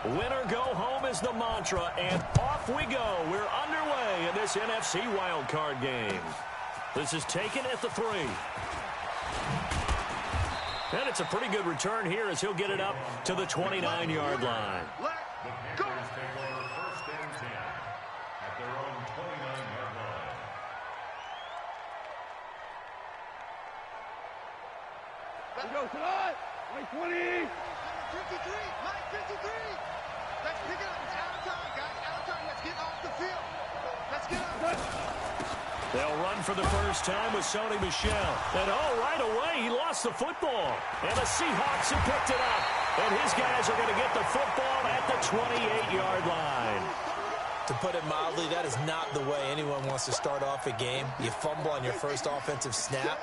Winner go home is the mantra, and off we go. We're underway in this NFC wildcard game. This is taken at the 3. And it's a pretty good return here as he'll get it up to the 29-yard line. Let's go. Take over first and 10 at their own 29-yard line. Let's go, tonight. 20. 53. Mike 53. Let's pick it up. It's out of time, guys. Out of time. Let's get off the field. Let's get up. They'll run for the first time with Sony Michel. And, right away, he lost the football. And the Seahawks have picked it up. And his guys are going to get the football at the 28-yard line. To put it mildly, that is not the way anyone wants to start off a game. You fumble on your first offensive snap.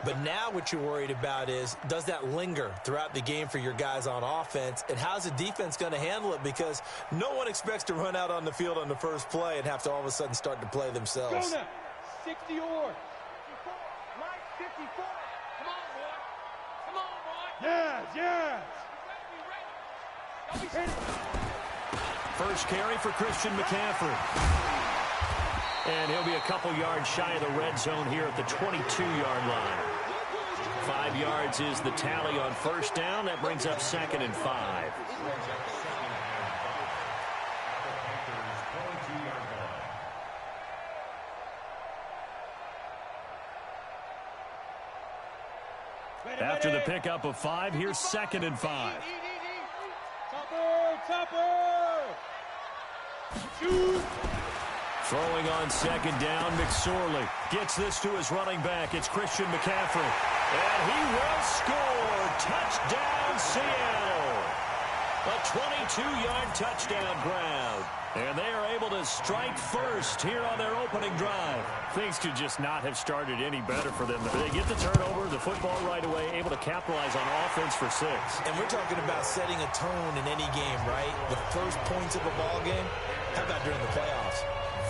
But now what you're worried about is, does that linger throughout the game for your guys on offense? And how's the defense going to handle it? Because no one expects to run out on the field on the first play and have to all of a sudden start to play themselves. Go now. 60 yards. Mike 54. Come on, boy. Come on, boy. Yes. First carry for Christian McCaffrey. And he'll be a couple yards shy of the red zone here at the 22-yard line. 5 yards is the tally on first down. That brings up 2nd and 5. After the pickup of 5, here's 2nd and 5. Topper. Shoot. Throwing on 2nd down, McSorley gets this to his running back. It's Christian McCaffrey. And he will score. Touchdown, Seattle. A 22-yard touchdown grab. And they are able to strike first here on their opening drive. Things could just not have started any better for them. They get the turnover, the football right away, able to capitalize on offense for 6. And we're talking about setting a tone in any game, right? The first points of a ball game. How about during the playoffs?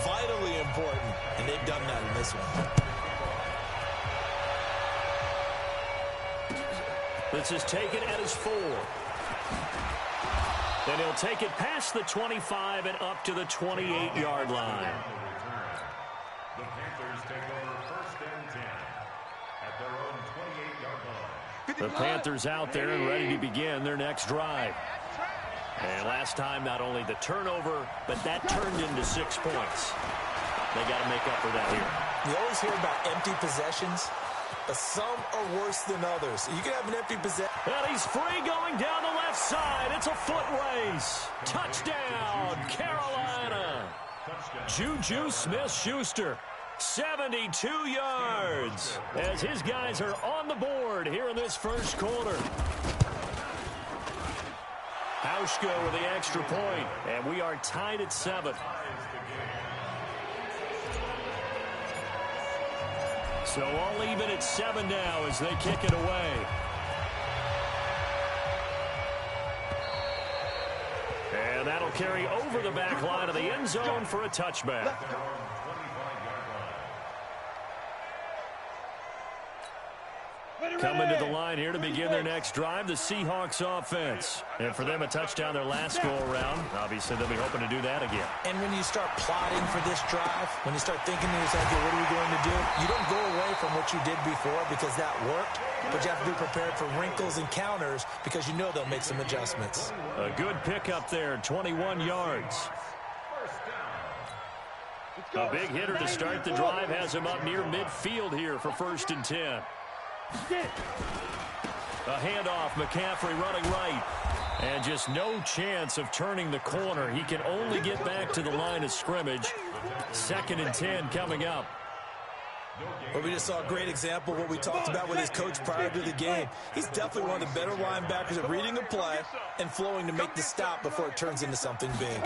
Vitally important, and they've done that in this one. This is taken at his 4. And he'll take it past the 25 and up to the 28-yard line. The Panthers take over first and 10 at their own 28-yard line. The Panthers out there and ready to begin their next drive. And last time, not only the turnover, but that turned into 6 points. They got to make up for that here. You always hear about empty possessions, but some are worse than others. You can have an empty possession. And he's free going down the left side. It's a foot race. Touchdown, Carolina. Juju Smith-Schuster, 72 yards, as his guys are on the board here in this first quarter. Hauschka with the extra point, and we are tied at 7. So all even at 7 now as they kick it away. And that'll carry over the back line of the end zone for a touchback. Coming to the line here to begin their next drive, the Seahawks offense. And for them, a touchdown their last go-around. Obviously, they'll be hoping to do that again. And when you start plotting for this drive, when you start thinking to yourself, okay, what are we going to do? You don't go away from what you did before because that worked, but you have to be prepared for wrinkles and counters because you know they'll make some adjustments. A good pickup there, 21 yards. A big hitter to start the drive has him up near midfield here for 1st and 10. A handoff, McCaffrey running right. And just no chance of turning the corner. He can only get back to the line of scrimmage. 2nd and 10 coming up. Well, we just saw a great example of what we talked about with his coach prior to the game. He's definitely one of the better linebackers at reading a play and flowing to make the stop before it turns into something big.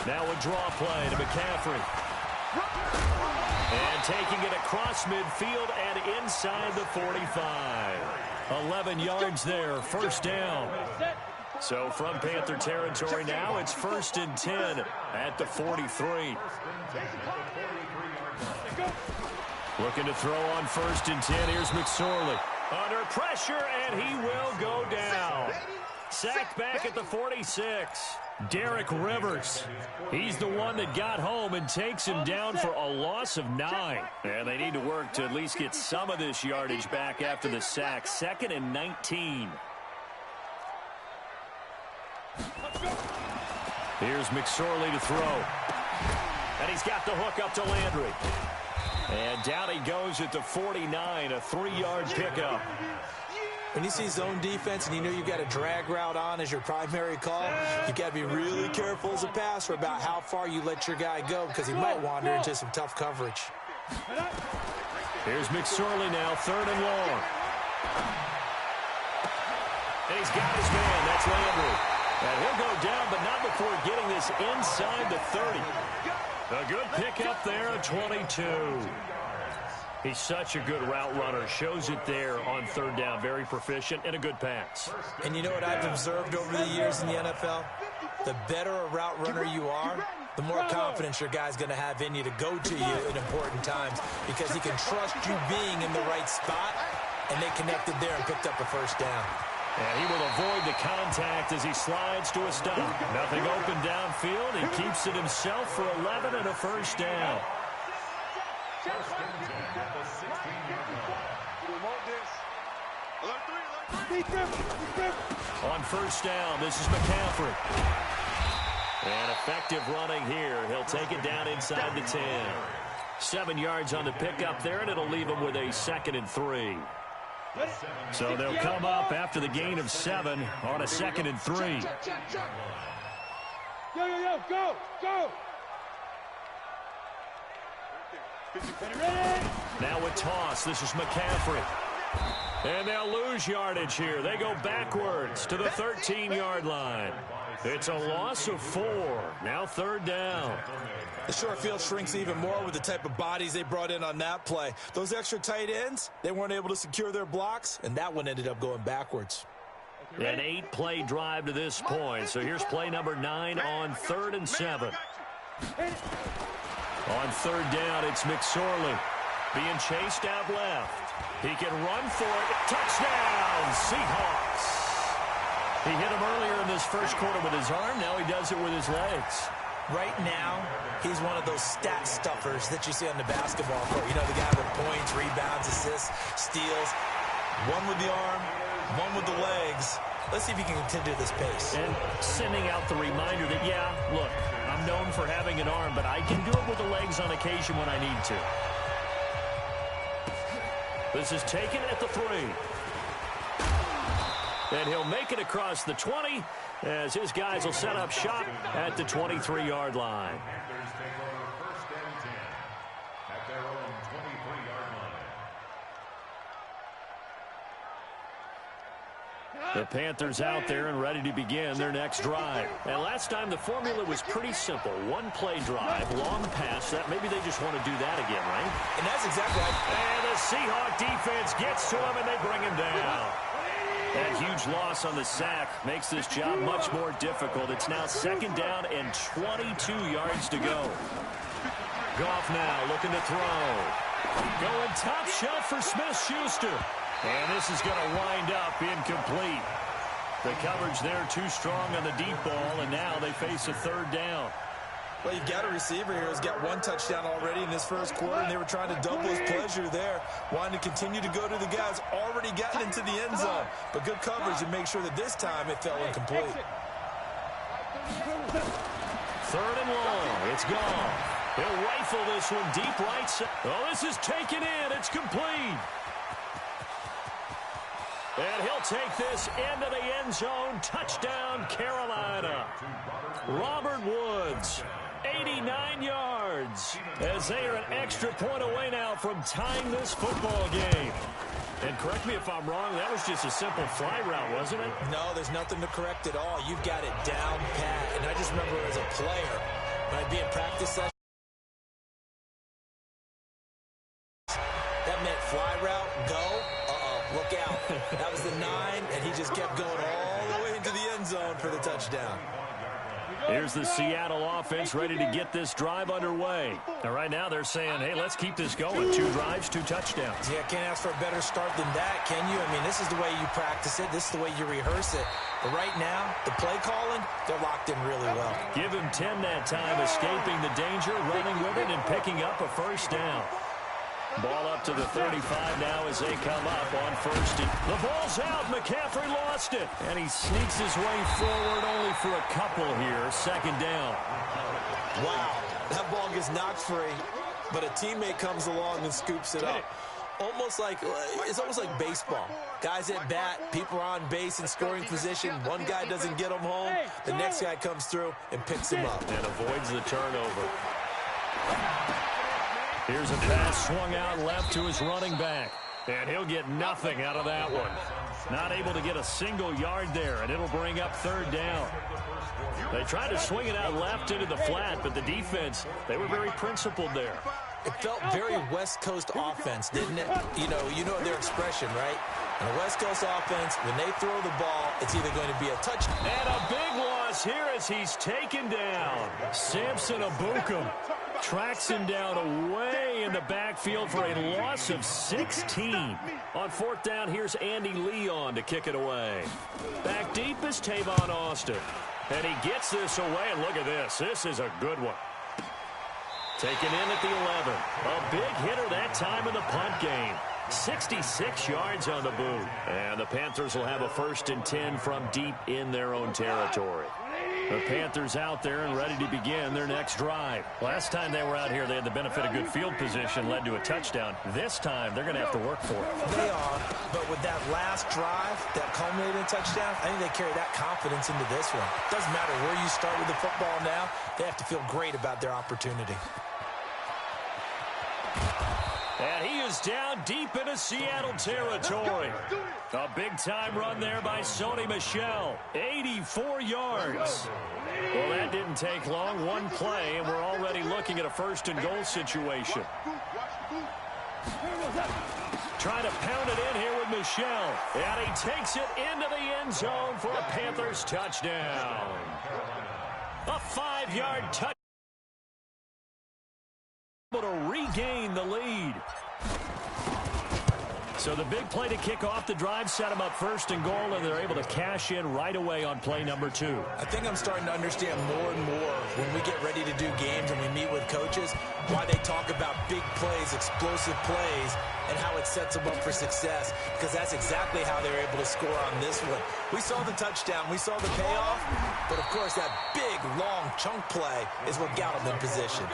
Now a draw play to McCaffrey. And taking it across midfield and inside the 45. 11 yards there, 1st down. So from Panther territory now, it's 1st and 10 at the 43. Looking to throw on 1st and 10. Here's McSorley. Under pressure, and he will go down. Sacked back at the 46. Derek Rivers. He's the one that got home and takes him down for a loss of 9. And they need to work to at least get some of this yardage back after the sack. 2nd and 19. Here's McSorley to throw. And he's got the hook up to Landry. And down he goes at the 49, a 3-yard pickup. When you see zone defense and you know you've got a drag route on as your primary call, you've got to be really careful as a passer about how far you let your guy go because he might wander into some tough coverage. Here's McSorley now, 3rd and long. And he's got his man. That's Landry. And he'll go down, but not before getting this inside the 30. A good pickup there at 22. He's such a good route runner. Shows it there on 3rd down. Very proficient and a good pass. And you know what I've observed over the years in the NFL? The better a route runner you are, the more confidence your guy's going to have in you to go to you in important times because he can trust you being in the right spot, and they connected there and picked up a 1st down. And he will avoid the contact as he slides to a stop. Nothing open downfield. He keeps it himself for 11 and a 1st down. On 1st down, this is McCaffrey. And effective running here. He'll take it down inside the 10. 7 yards on the pickup there, and it'll leave him with a 2nd and 3. So they'll come up after the gain of 7 on a 2nd and 3. Go, go! Now a toss. This is McCaffrey. And they'll lose yardage here. They go backwards to the 13-yard line. It's a loss of 4. Now 3rd down. The short field shrinks even more with the type of bodies they brought in on that play. Those extra tight ends, they weren't able to secure their blocks, and that one ended up going backwards. An 8-play drive to this point. So here's play number 9 on 3rd and 7. On 3rd down, it's McSorley being chased out left. He can run for it. Touchdown, Seahawks. He hit him earlier in this 1st quarter with his arm. Now he does it with his legs. Right now, he's one of those stat stuffers that you see on the basketball court. You know, the guy with points, rebounds, assists, steals. One with the arm, one with the legs. Let's see if he can continue this pace. And sending out the reminder that, yeah, look, I'm known for having an arm, but I can do it with the legs on occasion when I need to. This is taken at the 3. And he'll make it across the 20 as his guys will set up shop at the 23-yard line. Panthers take over 1st and 10 at their own 23-yard line. The Panthers out there and ready to begin their next drive. And last time the formula was pretty simple. 1-play drive, long pass. That maybe they just want to do that again, right? And that's exactly right. And the Seahawk defense gets to him and they bring him down. That huge loss on the sack makes this job much more difficult. It's now 2nd down and 22 yards to go. Goff now looking to throw. Going top shelf for Smith-Schuster. And this is going to wind up incomplete. The coverage there too strong on the deep ball, and now they face a 3rd down. Well, you've got a receiver here who's got 1 touchdown already in this 1st quarter, and they were trying to double his pleasure there, wanting to continue to go to the guys already gotten into the end zone. But good coverage and make sure that this time it fell incomplete. 3rd and long. It's gone. He'll rifle this one deep right side. Oh, this is taken in. It's complete. And he'll take this into the end zone. Touchdown, Carolina. Robert Woods, 89 yards, as they are an extra point away now from tying this football game. And correct me if I'm wrong, that was just a simple fly route, wasn't it? No, there's nothing to correct at all. You've got it down pat. And I just remember as a player, when I'd be in practice session, that meant fly route, go. Look out. That was the 9, and he just kept going all the way into the end zone for the touchdown. Here's the Seattle offense ready to get this drive underway. Now, right now they're saying, hey, let's keep this going. 2 drives, 2 touchdowns. Yeah, can't ask for a better start than that, can you? I mean, this is the way you practice it. This is the way you rehearse it. But right now, the play calling, they're locked in really well. Give him 10 that time, escaping the danger, running with it, and picking up a first down. Ball up to the 35 now as they come up on first. The ball's out. McCaffrey lost it. And he sneaks his way forward only for a couple here. Second down. Wow, that ball gets knocked free, but a teammate comes along and scoops it up. It's almost like baseball. Guys at bat, people are on base in scoring position. One guy doesn't get them home. The next guy comes through and picks him up. And avoids the turnover. Here's a pass swung out left to his running back. And he'll get nothing out of that one. Not able to get a single yard there, and it'll bring up third down. They tried to swing it out left into the flat, but the defense, they were very principled there. It felt very West Coast offense, didn't it? You know their expression, right? And a West Coast offense, when they throw the ball, it's either going to be a touchdown. And a big loss here as he's taken down. Samson Abukum tracks him down away in the backfield for a loss of 16. On fourth down, here's Andy Leon to kick it away. Back deep is Tavon Austin. And he gets this away, and look at this. This is a good one. Taken in at the 11. A big hitter that time in the punt game. 66 yards on the boot. And the Panthers will have a 1st and 10 from deep in their own territory. The Panthers out there and ready to begin their next drive. Last time they were out here, they had the benefit of good field position, led to a touchdown. This time, they're going to have to work for it. They are, but with that last drive, that culminated in touchdown, I think they carry that confidence into this one. Doesn't matter where you start with the football now, they have to feel great about their opportunity. And he is down deep into Seattle territory. A big-time run there by Sony Michel. 84 yards. Well, that didn't take long. One play, and we're already looking at a 1st and goal situation. Trying to pound it in here with Michel. And he takes it into the end zone for a Panthers touchdown. A 5-yard touchdown. Able to regain the lead. So the big play to kick off the drive set them up 1st and goal, and they're able to cash in right away on play number 2. I think I'm starting to understand more and more when we get ready to do games and we meet with coaches why they talk about big plays, explosive plays, and how it sets them up for success, because that's exactly how they're able to score on this one. We saw the touchdown, we saw the payoff, but of course that big, long chunk play is what got them in position.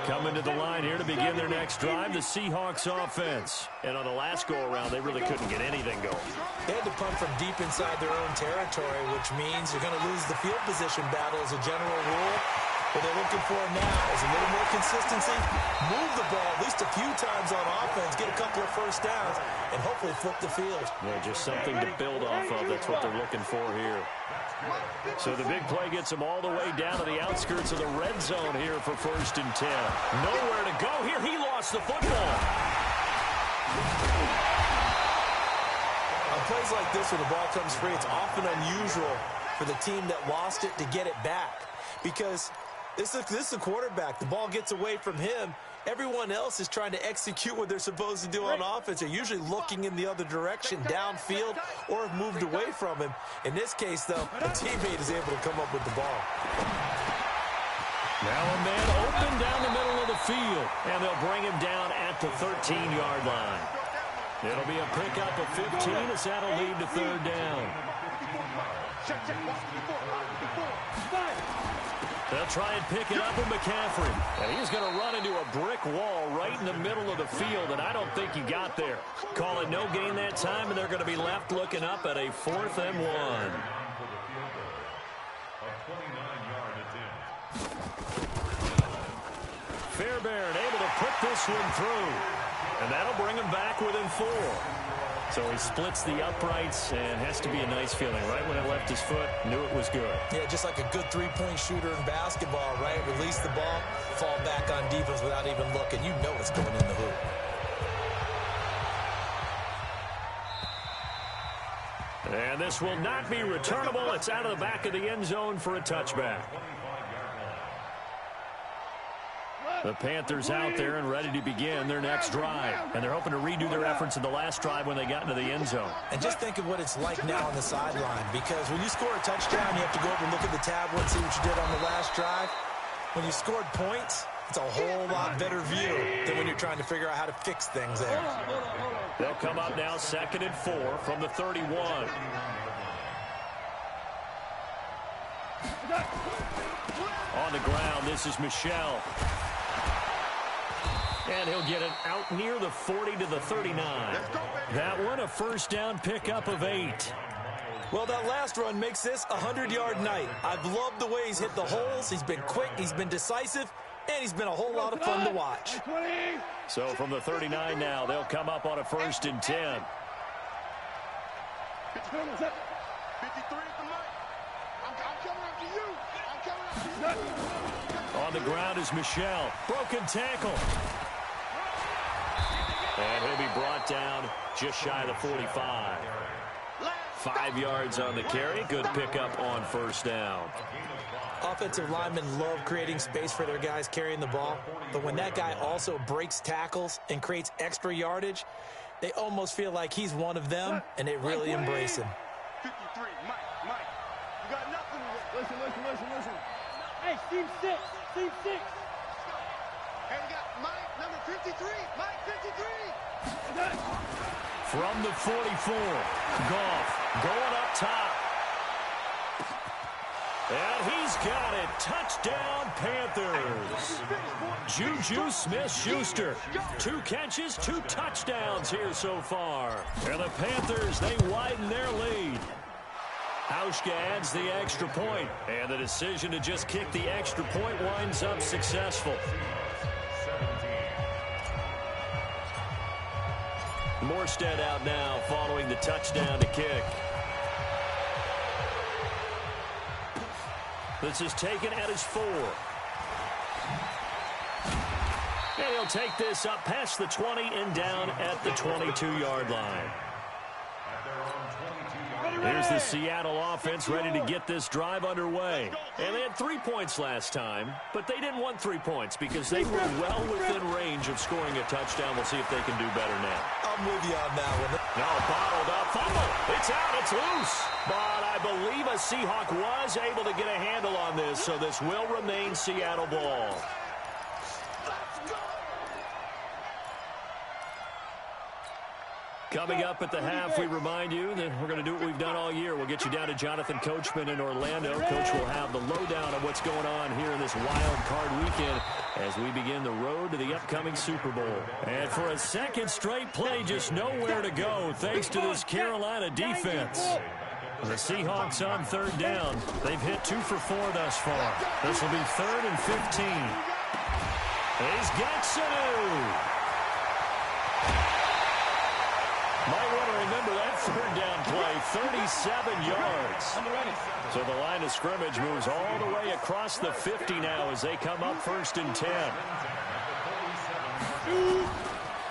Coming to the line here to begin their next drive, the Seahawks offense. And on the last go-around, they really couldn't get anything going. They had to punt from deep inside their own territory, which means you're going to lose the field position battle as a general rule. What they're looking for now is a little more consistency, move the ball at least a few times on offense, get a couple of first downs, and hopefully flip the field. Yeah, just something to build off of. That's what they're looking for here. So the big play gets them all the way down to the outskirts of the red zone here for 1st and 10. Nowhere to go here. He lost the football. On plays like this, when the ball comes free, it's often unusual for the team that lost it to get it back, because this is the quarterback. The ball gets away from him. Everyone else is trying to execute what they're supposed to do on offense. They're usually looking in the other direction, downfield, or have moved away from him. In this case, though, a teammate is able to come up with the ball. Now a man open down the middle of the field, and they'll bring him down at the 13-yard line. It'll be a pickup of 15 as that'll lead to 3rd down. They'll try and pick it up with McCaffrey. And he's going to run into a brick wall right in the middle of the field, and I don't think he got there. Call it no gain that time, and they're going to be left looking up at a 4th and 1. Fairbairn able to put this one through, and that'll bring him back within 4. So he splits the uprights, and has to be a nice feeling. Right when it left his foot, knew it was good. Yeah, just like a good three-point shooter in basketball, right? Release the ball, fall back on defense without even looking. You know it's going in the hoop. And And this will not be returnable. It's out of the back of the end zone for a touchback. The Panthers out there and ready to begin their next drive. And they're hoping to redo their efforts in the last drive when they got into the end zone. And just think of what it's like now on the sideline, because when you score a touchdown, you have to go over and look at the tablet and see what you did on the last drive. When you scored points, it's a whole lot better view than when you're trying to figure out how to fix things there. They'll come up now 2nd and 4 from the 31. On the ground, this is Michel. And he'll get it out near the 40 to the 39. That one a first down pickup of 8. Well, that last run makes this a 100-yard night. I've loved the way he's hit the holes. He's been quick, he's been decisive, and he's been a whole lot of fun to watch. So from the 39 now, they'll come up on a 1st and 10. 53 at the mic. I'm coming up to you. I'm coming up to you. On the ground is Michel. Broken tackle. And he'll be brought down just shy of the 45. 5 yards on the carry. Good pickup on first down. Offensive linemen love creating space for their guys carrying the ball, but when that guy also breaks tackles and creates extra yardage, they almost feel like he's one of them, and they really embrace him. 53, Mike, you got nothing to Listen. Hey, team 6. Hey, we got Mike, number 53. Mike, 53. From the 44, Goff going up top. And he's got it. Touchdown, Panthers. Juju Smith-Schuster. 2 catches, 2 touchdowns here so far. And the Panthers, they widen their lead. Hauschka adds the extra point, and the decision to just kick the extra point winds up successful. Morstead out now following the touchdown to kick. This is taken at his 4. And he'll take this up past the 20 and down at the 22-yard line. Here's the Seattle offense ready to get this drive underway. And they had 3 points last time, but they didn't want 3 points because they were well within range of scoring a touchdown. We'll see if they can do better now. I'm with you on that one. Now bottled up, fumble. It's out, it's loose. But I believe a Seahawk was able to get a handle on this, so this will remain Seattle ball. Coming up at the half, we remind you that we're going to do what we've done all year. We'll get you down to Jonathan Coachman in Orlando. Coach will have the lowdown of what's going on here in this wild card weekend as we begin the road to the upcoming Super Bowl. And for a second straight play, just nowhere to go thanks to this Carolina defense. The Seahawks on 3rd down. They've hit 2 for 4 thus far. This will be 3rd and 15. He's got Sanu. Might want to remember that 3rd down play, 37 yards. So the line of scrimmage moves all the way across the 50 now as they come up 1st and 10.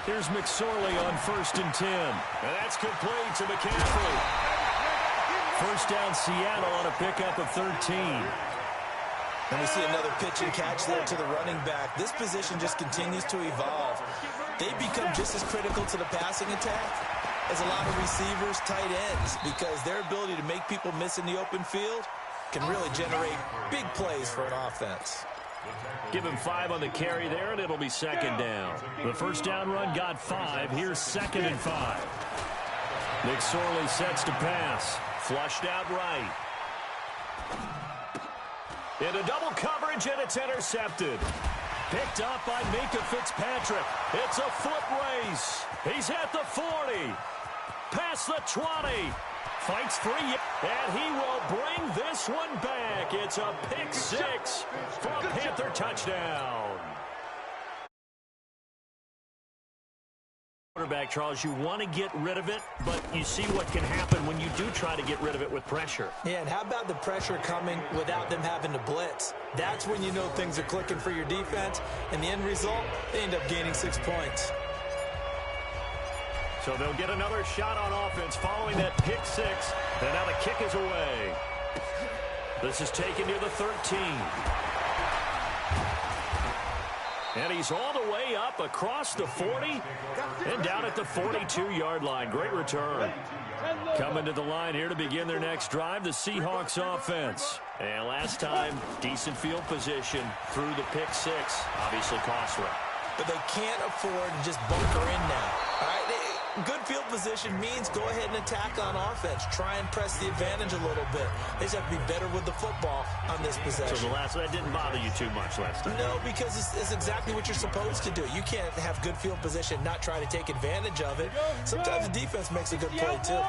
Here's McSorley on 1st and 10. And that's complete to McCaffrey. 1st down Seattle on a pickup of 13. And we see another pitch and catch there to the running back. This position just continues to evolve. They become just as critical to the passing attack as a lot of receivers, tight ends, because their ability to make people miss in the open field can really generate big plays for an offense. Give him 5 on the carry there, and it'll be 2nd down. The 1st down run got 5. Here's 2nd and 5. McSorley sets to pass. Flushed out right. Into double coverage, and it's intercepted. Picked up by Minkah Fitzpatrick. It's a foot race. He's at the 40. Past the 20. Fights 3. And he will bring this one back. It's a pick 6 for a Panther touchdown. Quarterback, Charles, you want to get rid of it, but you see what can happen when you do try to get rid of it with pressure. Yeah, and how about the pressure coming without them having to blitz? That's when you know things are clicking for your defense, and the end result, they end up gaining 6 points. So they'll get another shot on offense following that pick six. And now the kick is away. This is taken near the 13. And he's all the way up across the 40 and down at the 42-yard line. Great return. Coming to the line here to begin their next drive, the Seahawks offense. And last time, decent field position through the pick six. Obviously costly. But they can't afford to just bunker in now. All right? Good field position means go ahead and attack on offense. Try and press the advantage a little bit. They just have to be better with the football on this possession. So that didn't bother you too much last time? No, because it's exactly what you're supposed to do. You can't have good field position, not try to take advantage of it. Sometimes the defense makes a good play, too.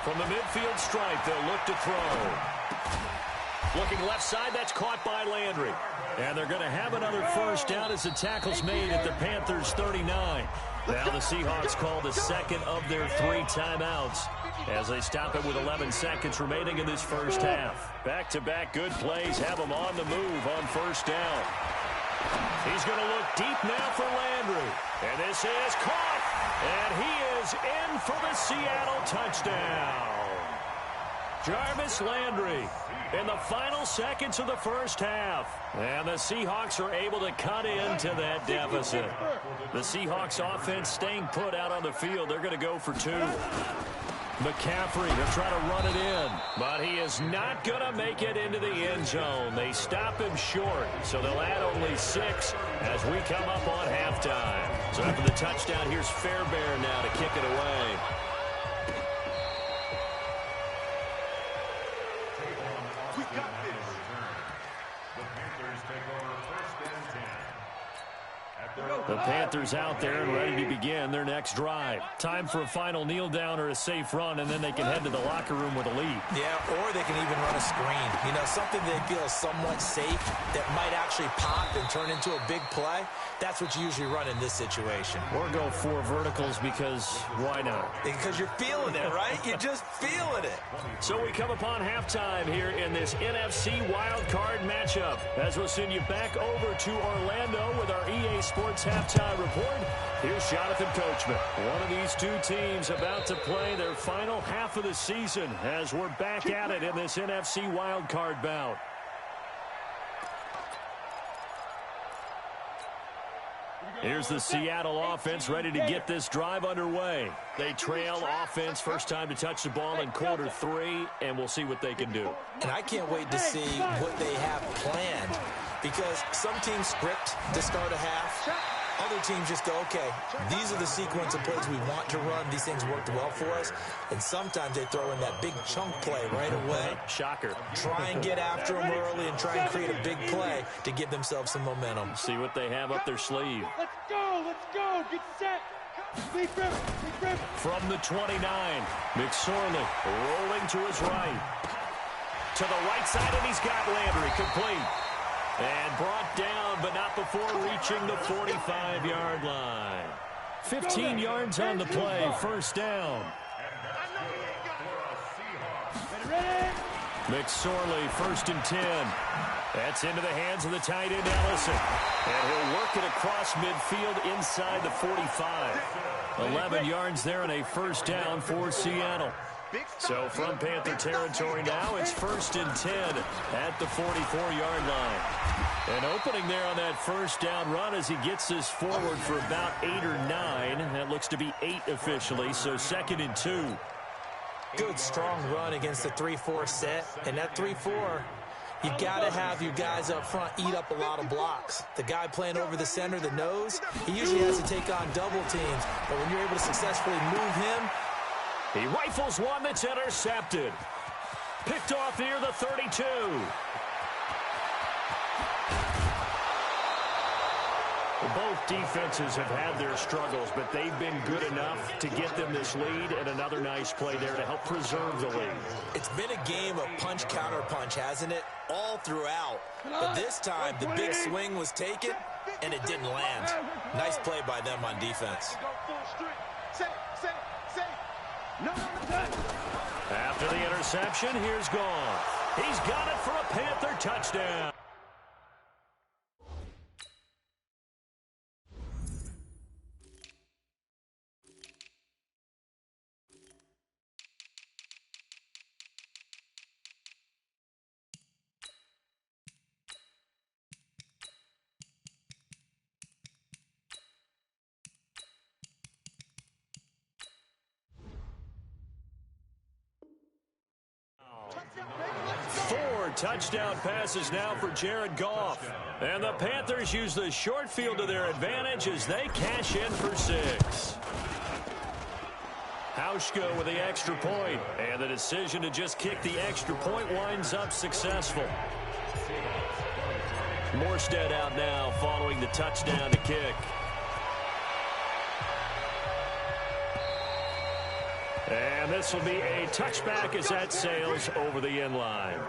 From the midfield stripe, they'll look to throw. Looking left side, that's caught by Landry. And they're going to have another first down as the tackle's made at the Panthers 39. Now the Seahawks call the second of their 3 timeouts as they stop it with 11 seconds remaining in this first half. Back-to-back good plays have them on the move on first down. He's going to look deep now for Landry. And this is caught. And he is in for the Seattle touchdown. Jarvis Landry in the final seconds of the first half. And the Seahawks are able to cut into that deficit. The Seahawks offense staying put out on the field. They're going to go for 2. McCaffrey, he'll try to run it in, but he is not going to make it into the end zone. They stop him short, so they'll add only 6 as we come up on halftime. So after the touchdown, here's Fairbairn now to kick it away. The Panthers out there and ready to begin their next drive. Time for a final kneel down or a safe run, and then they can head to the locker room with a lead. Yeah, or they can even run a screen. You know, something they feel somewhat safe that might actually pop and turn into a big play. That's what you usually run in this situation. Or go 4 verticals because why not? Because you're feeling it, right? You're just feeling it. So we come upon halftime here in this NFC Wild Card matchup as we'll send you back over to Orlando with our EA Sports halftime report. Here's Jonathan Coachman. One of these 2 teams about to play their final half of the season as we're back at it in this NFC Wild Card bout. Here's the Seattle offense ready to get this drive underway. They trail offense first time to touch the ball in quarter 3, and we'll see what they can do. And I can't wait to see what they have planned, because some teams script to start a half. Other teams just go, okay, these are the sequence of plays we want to run. These things worked well for us. And sometimes they throw in that big chunk play right away. Shocker. Try and get after them early and try and create a big play to give themselves some momentum. See what they have up their sleeve. Let's go, get set. From the 29, McSorley rolling to his right. To the right side, and he's got Landry complete. And brought down, but not before reaching the 45-yard line. 15 yards on the play, first down. McSorley, 1st and 10. That's into the hands of the tight end, Ellison. And he'll work it across midfield inside the 45. 11 yards there and a first down for Seattle. So from Panther territory now, it's 1st and 10 at the 44-yard line. And opening there on that first down run as he gets this forward for about 8 or 9. That looks to be 8 officially, so 2nd and 2. Good, strong run against the 3-4 set. And that 3-4, you got to have your guys up front eat up a lot of blocks. The guy playing over the center, the nose, he usually has to take on double teams. But when you're able to successfully move him, he rifles one that's intercepted. Picked off near the 32. Both defenses have had their struggles, but they've been good enough to get them this lead, and another nice play there to help preserve the lead. It's been a game of punch-counter-punch, hasn't it? All throughout. But this time, the big swing was taken, and it didn't land. Nice play by them on defense. After the interception, here's Goff. He's got it for a Panther touchdown. touchdown passes now for Jared Goff. And the Panthers use the short field to their advantage as they cash in for 6. Hauschka with the extra point, and the decision to just kick the extra point winds up successful. Morstead out now following the touchdown to kick. And this will be a touchback as that sails over the end line.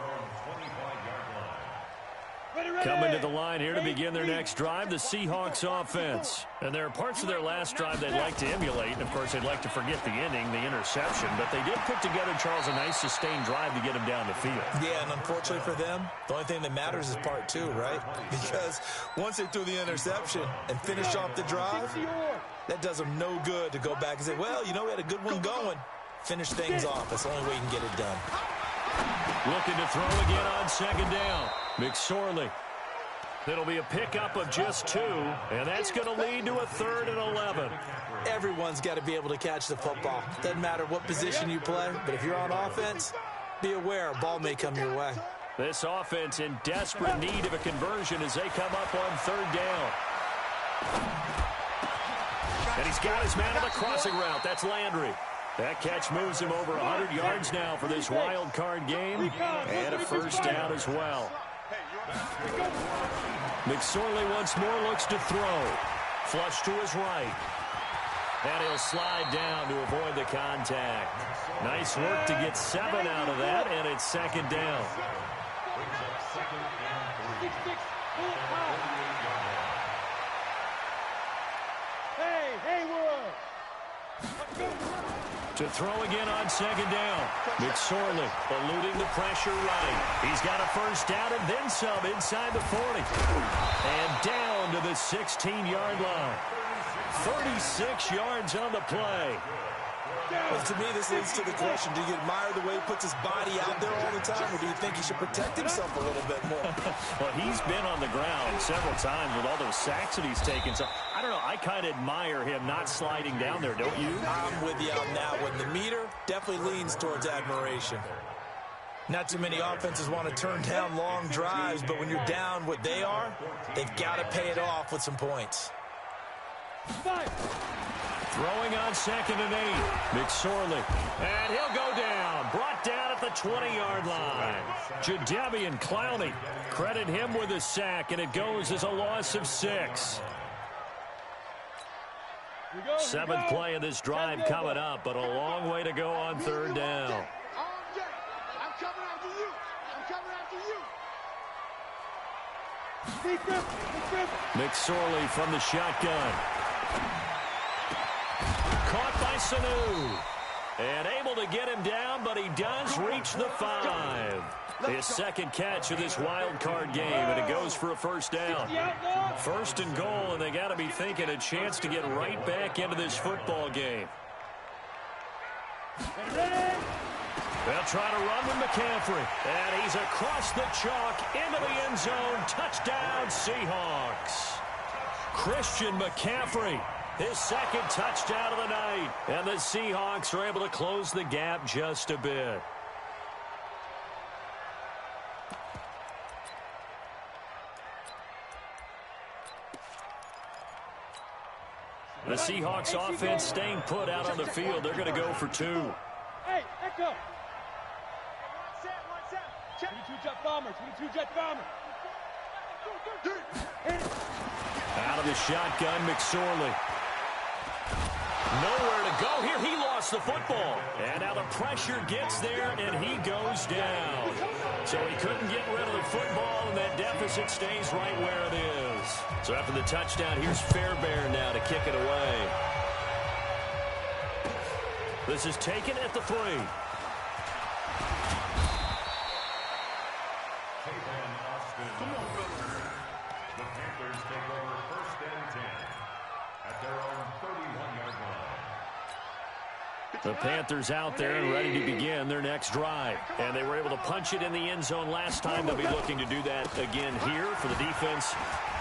Coming to the line here to begin their next drive, the Seahawks offense. And there are parts of their last drive they'd like to emulate. And, of course, they'd like to forget the ending, the interception. But they did put together, Charles, a nice sustained drive to get them down the field. Yeah, and unfortunately for them, the only thing that matters is part 2, right? Because once they threw the interception and finished off the drive, that does them no good to go back and say, well, you know, we had a good one going. Finish things off. That's the only way you can get it done. Looking to throw again on second down. McSorley. It'll be a pickup of just 2, and that's going to lead to a 3rd and 11. Everyone's got to be able to catch the football. Doesn't matter what position you play, but if you're on offense, be aware a ball may come your way. This offense in desperate need of a conversion as they come up on 3rd down. And he's got his man on the crossing route. That's Landry. That catch moves him over 100 yards now for this wild card game, and a 1st down as well. McSorley once more looks to throw. Flush to his right. And he'll slide down to avoid the contact. Nice work to get 7 out of that, and it's 2nd down. To throw again on 2nd down. McSorley eluding the pressure right. He's got a 1st down and then some inside the 40. And down to the 16-yard line. 36 yards on the play. Well, to me, this leads to the question, do you admire the way he puts his body out there all the time, or do you think he should protect himself a little bit more? Well, he's been on the ground several times with all those sacks that he's taken. So, I don't know, I kind of admire him not sliding down there, don't you? I'm with you on that one. The meter definitely leans towards admiration. Not too many offenses want to turn down long drives, but when you're down what they are, they've got to pay it off with some points. Throwing on 2nd and 8. McSorley. And he'll go down. Brought down at the 20-yard line. Jadeveon Clowney. Credit him with a sack, and it goes as a loss of 6. 7th play of this drive coming up, but a long way to go on 3rd down. I'm coming after you. McSorley from the shotgun. Caught by Sanu. And able to get him down, but he does reach the 5. His 2nd catch of this wild card game, and it goes for a 1st down. 1st and goal, and they got to be thinking a chance to get right back into this football game. They'll try to run with McCaffrey. And he's across the chalk into the end zone. Touchdown, Seahawks. Christian McCaffrey. His 2nd touchdown of the night. And the Seahawks are able to close the gap just a bit. The Seahawks offense staying put out on the field. They're going to go for 2. Hey, Echo. 22 jet bombers. 22 jet bombers. Out of the shotgun, McSorley. Nowhere to go here. He lost the football. And now the pressure gets there, and he goes down. So he couldn't get rid of the football, and that deficit stays right where it is. So after the touchdown, here's Fairbairn now to kick it away. This is taken at the 3. The Panthers take over 1st and 10 at their own 31-yard line. The Panthers out there and ready to begin their next drive. And they were able to punch it in the end zone last time. They'll be looking to do that again here for the defense.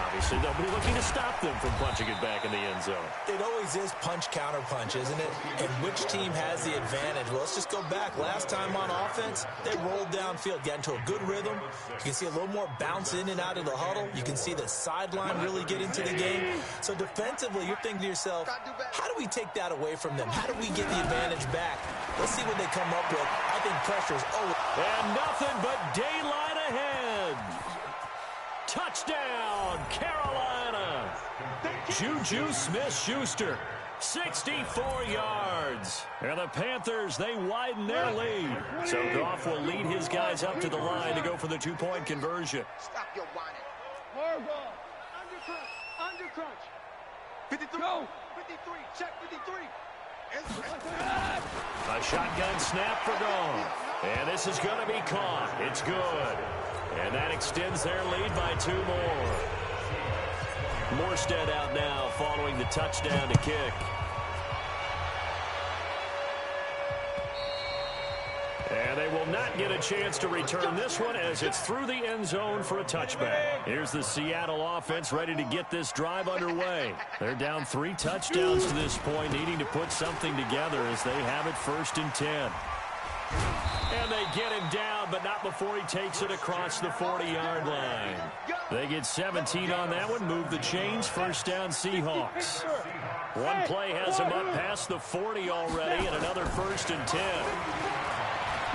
Obviously, they'll be looking to stop them from punching it back in the end zone. It always is punch-counter-punch, isn't it? And which team has the advantage? Well, let's just go back. Last time on offense, they rolled downfield, got into a good rhythm. You can see a little more bounce in and out of the huddle. You can see the sideline really get into the game. So defensively, you're thinking to yourself, how do we take that away from them? How do we get the advantage back? Let's see what they come up with. I think pressure's always... And nothing but daylight ahead. Touchdown, Carolina. Juju Smith-Schuster, 64 yards. And the Panthers, they widen their lead. So Goff will lead his guys up to the line to go for the two-point conversion. Stop your whining. Hard ball. Under crunch. Under crunch. 53. Go. 53. Check 53. A shotgun snap for Goff. And this is going to be caught. It's good. And that extends their lead by 2 more. Morstead out now following the touchdown to kick. And they will not get a chance to return this one as it's through the end zone for a touchback. Here's the Seattle offense ready to get this drive underway. They're down 3 touchdowns to this point, needing to put something together as they have it 1st and 10. And they get him down, but not before he takes it across the 40-yard line. They get 17 on that one, move the chains, 1st down Seahawks. One play has him up past the 40 already, and another 1st and 10.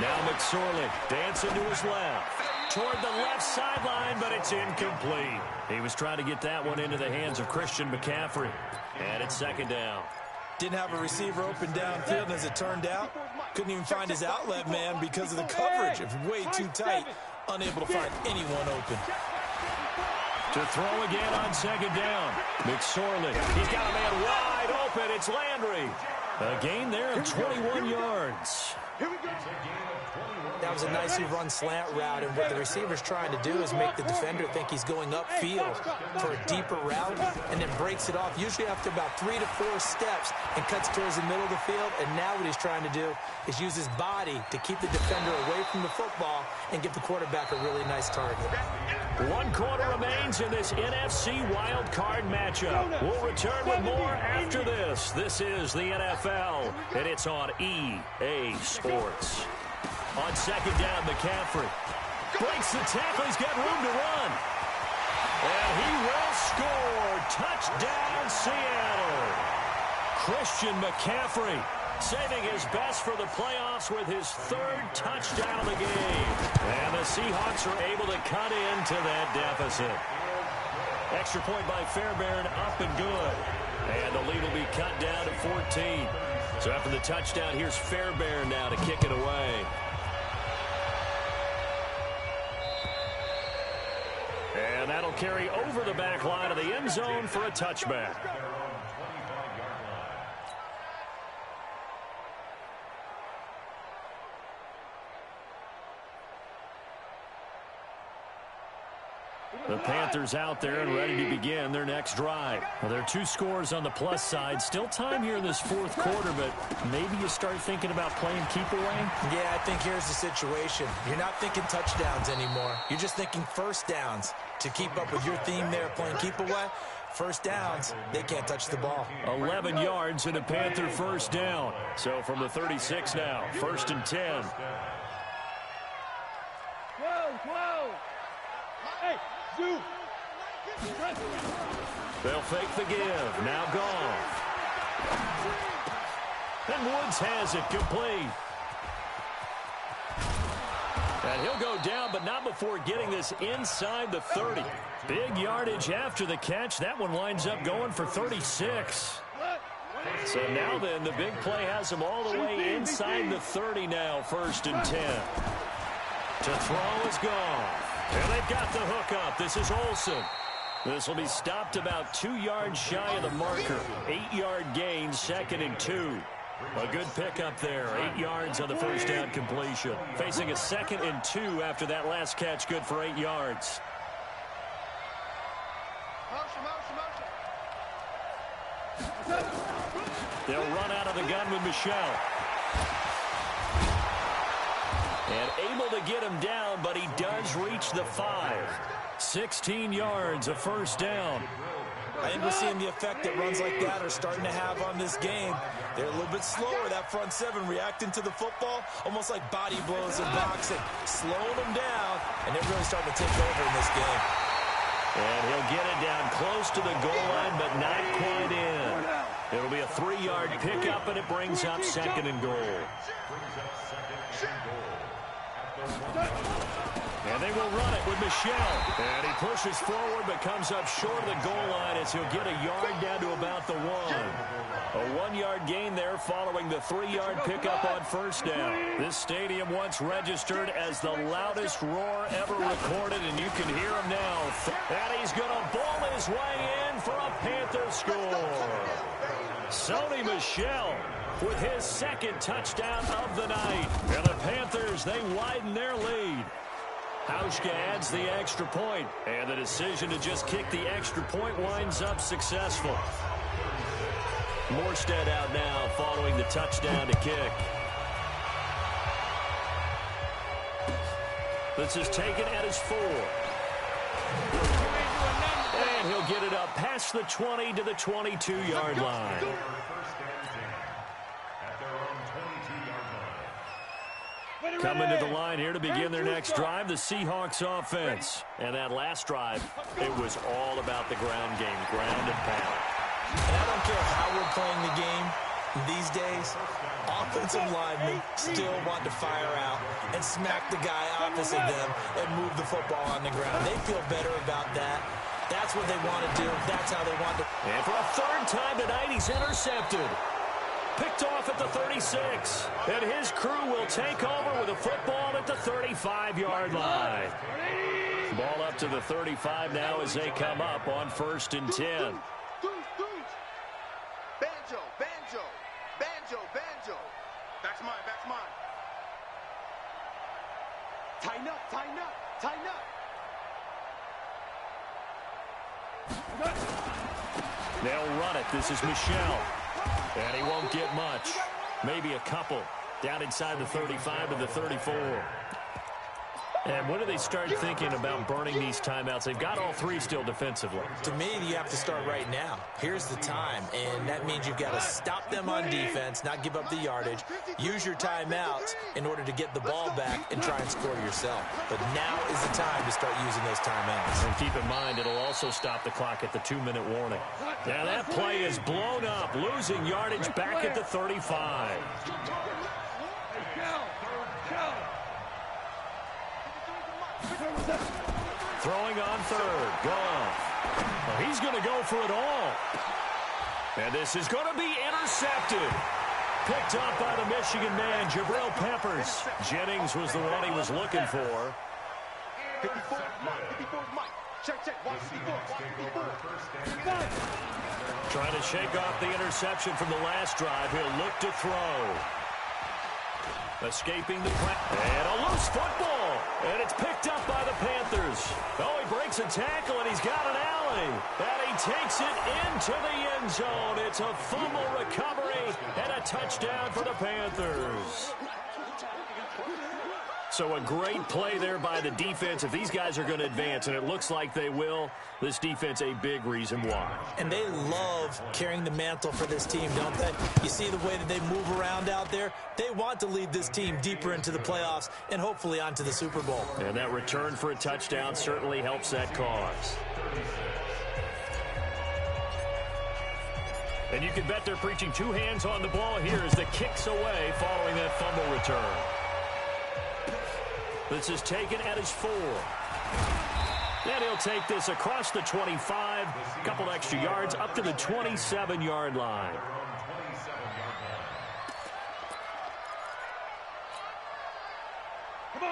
Now McSorley dancing to his left. Toward the left sideline, but it's incomplete. He was trying to get that one into the hands of Christian McCaffrey. And it's 2nd down. Didn't have a receiver open downfield, and as it turned out, couldn't even find his outlet man because of the coverage. It was way too tight, unable to find anyone open. To throw again on 2nd down. McSorley, he's got a man wide open. It's Landry. A gain there of 21 yards. That was a nicely run slant route, and what the receiver's trying to do is make the defender think he's going upfield for a deeper route and then breaks it off, usually after about 3 to 4 steps, and cuts towards the middle of the field. And now what he's trying to do is use his body to keep the defender away from the football and give the quarterback a really nice target. 1 quarter remains in this NFC wild card matchup. We'll return with more after this. This is the NFL, and it's on EA Sports. On 2nd down, McCaffrey breaks the tackle. He's got room to run. And he will score. Touchdown, Seattle. Christian McCaffrey saving his best for the playoffs with his 3rd touchdown of the game. And the Seahawks are able to cut into that deficit. Extra point by Fairbairn, up and good. And the lead will be cut down to 14. So after the touchdown, here's Fairbairn now to kick it away. And that'll carry over the back line of the end zone for a touchback. The Panthers out there and ready to begin their next drive. Well, there are 2 scores on the plus side. Still time here in this 4th quarter, but maybe you start thinking about playing keep away? Yeah, I think here's the situation. You're not thinking touchdowns anymore. You're just thinking 1st downs. To keep up with your theme there, playing keep away, 1st downs, they can't touch the ball. 11 yards and a Panther 1st down. So from the 36 now, 1st and 10. Whoa. Hey, Zoo. They'll fake the give. Now Goff. And Woods has it complete. And he'll go down, but not before getting this inside the 30. Big yardage after the catch. That one winds up going for 36. So now then, the big play has him all the way inside the 30 now, 1st and 10. To throw is Goff. And they've got the hook up. This is Olsen. This will be stopped about 2 yards shy of the marker. 8-yard gain, 2nd and 2. A good pickup there. 8 yards on the 1st down completion. Facing a 2nd and 2 after that last catch. Good for 8 yards. They'll run out of the gun with Michelle. And able to get him down, but he does reach the 5. 16 yards, a first down. I think we're seeing the effect that runs like that are starting to have on this game. They're a little bit slower, that front seven, reacting to the football, almost like body blows in boxing, slowing them down, and they're really starting to take over in this game. And he'll get it down close to the goal line, but not quite in. It'll be a 3-yard pickup, and it brings up 2nd and goal. And they will run it with Michel. And he pushes forward but comes up short of the goal line as he'll get a yard down to about the 1. A 1-yard gain there following the 3-yard pickup on first down. This stadium once registered as the loudest roar ever recorded, and you can hear him now. And he's going to ball his way in for a Panthers score. Sony Michel with his 2nd touchdown of the night. And the Panthers, they widen their lead. Hauschka adds the extra point, and the decision to just kick the extra point winds up successful. Morstead out now following the touchdown to kick. This is taken at his 4. And he'll get it up past the 20 to the 22-yard line. Coming to the line here to begin their next drive, the Seahawks offense. And that last drive, it was all about the ground game, ground and pound. And I don't care how we're playing the game these days, offensive linemen still want to fire out and smack the guy opposite them and move the football on the ground. They feel better about that. That's what they want to do. That's how they want to. And for a 3rd time tonight, he's intercepted. Picked off at the 36. And his crew will take over with a football at the 35-yard line. Ball up to the 35 now as they come up on 1st and 10. Banjo, banjo, banjo, banjo. That's mine, that's mine. Tighten up, tighten up, tighten up. They'll run it. This is Michel. And he won't get much. Maybe a couple. Down inside the 35 to the 34. And when do they start thinking about burning these timeouts? They've got all 3 still defensively. To me, you have to start right now. Here's the time, and that means you've got to stop them on defense, not give up the yardage, use your timeouts in order to get the ball back and try and score yourself. But now is the time to start using those timeouts. And keep in mind, it'll also stop the clock at the 2-minute warning. Now that play is blown up, losing yardage back at the 35. Throwing on 3rd. Goff. Well, he's going to go for it all. And this is going to be intercepted. Picked up by the Michigan man, Jabril Peppers. Jennings was the one he was looking for. 54, Mike. Check, check. 54. Trying to shake off the interception from the last drive. He'll look to throw. Escaping the press. And a loose football. And it's picked up by the Panthers. Oh, he breaks a tackle, and he's got an alley. And he takes it into the end zone. It's a fumble recovery and a touchdown for the Panthers. So a great play there by the defense. If these guys are going to advance, and it looks like they will, this defense a big reason why. And they love carrying the mantle for this team, don't they? You see the way that they move around out there? They want to lead this team deeper into the playoffs and hopefully onto the Super Bowl. And that return for a touchdown certainly helps that cause. And you can bet they're preaching 2 hands on the ball here as the kick's away following that fumble return. This is taken at his 4. And he'll take this across the 25, a couple extra yards, up to the 27-yard line.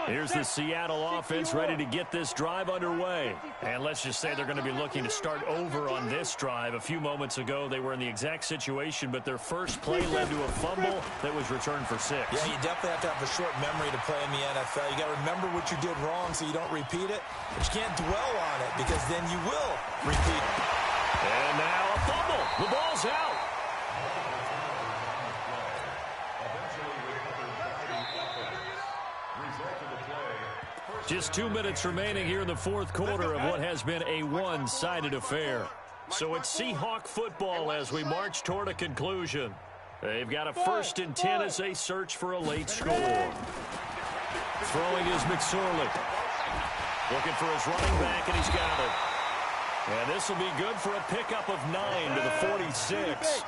Here's the Seattle offense ready to get this drive underway. And let's just say they're going to be looking to start over on this drive. A few moments ago, they were in the exact situation, but their first play led to a fumble that was returned for 6. Yeah, you definitely have to have a short memory to play in the NFL. You got to remember what you did wrong so you don't repeat it, but you can't dwell on it because then you will repeat it. And now a fumble. The ball's out. Eventually recovered by the offense. Result Just 2 minutes remaining here in the fourth quarter of what has been a one-sided affair. So it's Seahawk football as we march toward a conclusion. They've got a 1st and 10 as they search for a late score. Throwing is McSorley. Looking for his running back, and he's got it. And this will be good for a pickup of 9 to the 46.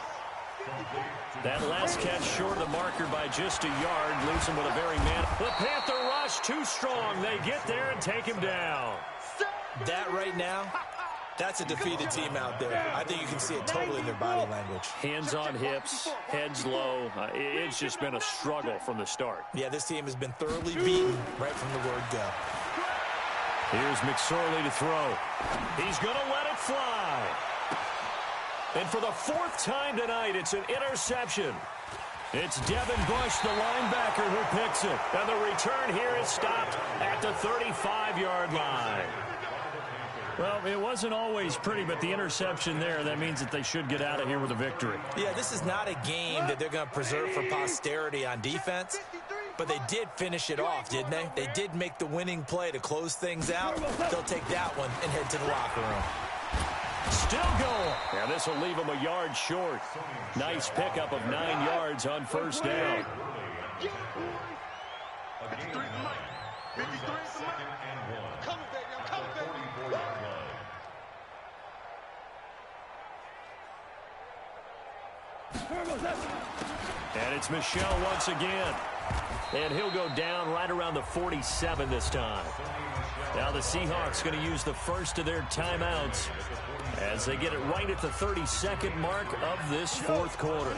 That last catch short of the marker by just a yard leaves him with a very man. The Panther rush too strong. They get there and take him down. That right now, that's a defeated team out there. I think you can see it totally in their body language. Hands on hips, heads low. It's just been a struggle from the start. Yeah, this team has been thoroughly beaten right from the word go. Here's McSorley to throw. He's going to let it fly. And for the 4th time tonight, it's an interception. It's Devin Bush, the linebacker, who picks it. And the return here is stopped at the 35-yard line. Well, it wasn't always pretty, but the interception there, that means that they should get out of here with a victory. Yeah, this is not a game that they're going to preserve for posterity on defense, but they did finish it off, didn't they? They did make the winning play to close things out. They'll take that one and head to the locker room. Still going. Now this will leave him a yard short. Nice pickup of 9 yards on 1st down. And it's Michel once again. And he'll go down right around the 47 this time. Now the Seahawks going to use the first of their timeouts as they get it right at the 32nd mark of this fourth quarter.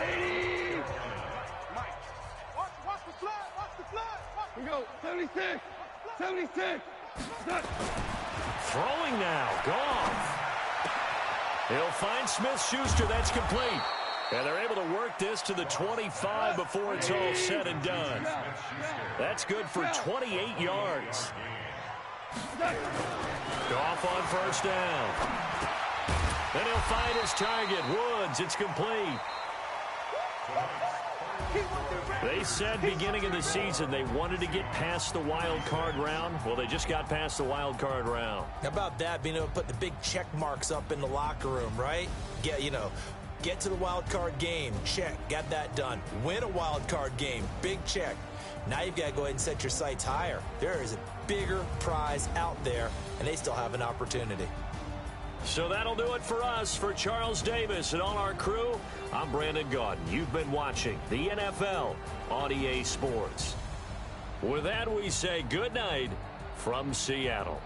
Watch the flag. Watch the flag. We go. 76. 76. Throwing now. Goff. He'll find Smith-Schuster. That's complete. And they're able to work this to the 25 before it's all said and done. That's good for 28 yards. Goff on 1st down. Then he'll find his target, Woods. It's complete. They said beginning of the season they wanted to get past the wild card round. Well, they just got past the wild card round. How about that, being able to put the big check marks up in the locker room, right? Get to the wild card game. Check. Got that done. Win a wild card game. Big check. Now you've got to go ahead and set your sights higher. There is a bigger prize out there, and they still have an opportunity. So that'll do it for us. For Charles Davis and all our crew, I'm Brandon Gaudin. You've been watching the NFL on EA Sports. With that, we say good night from Seattle.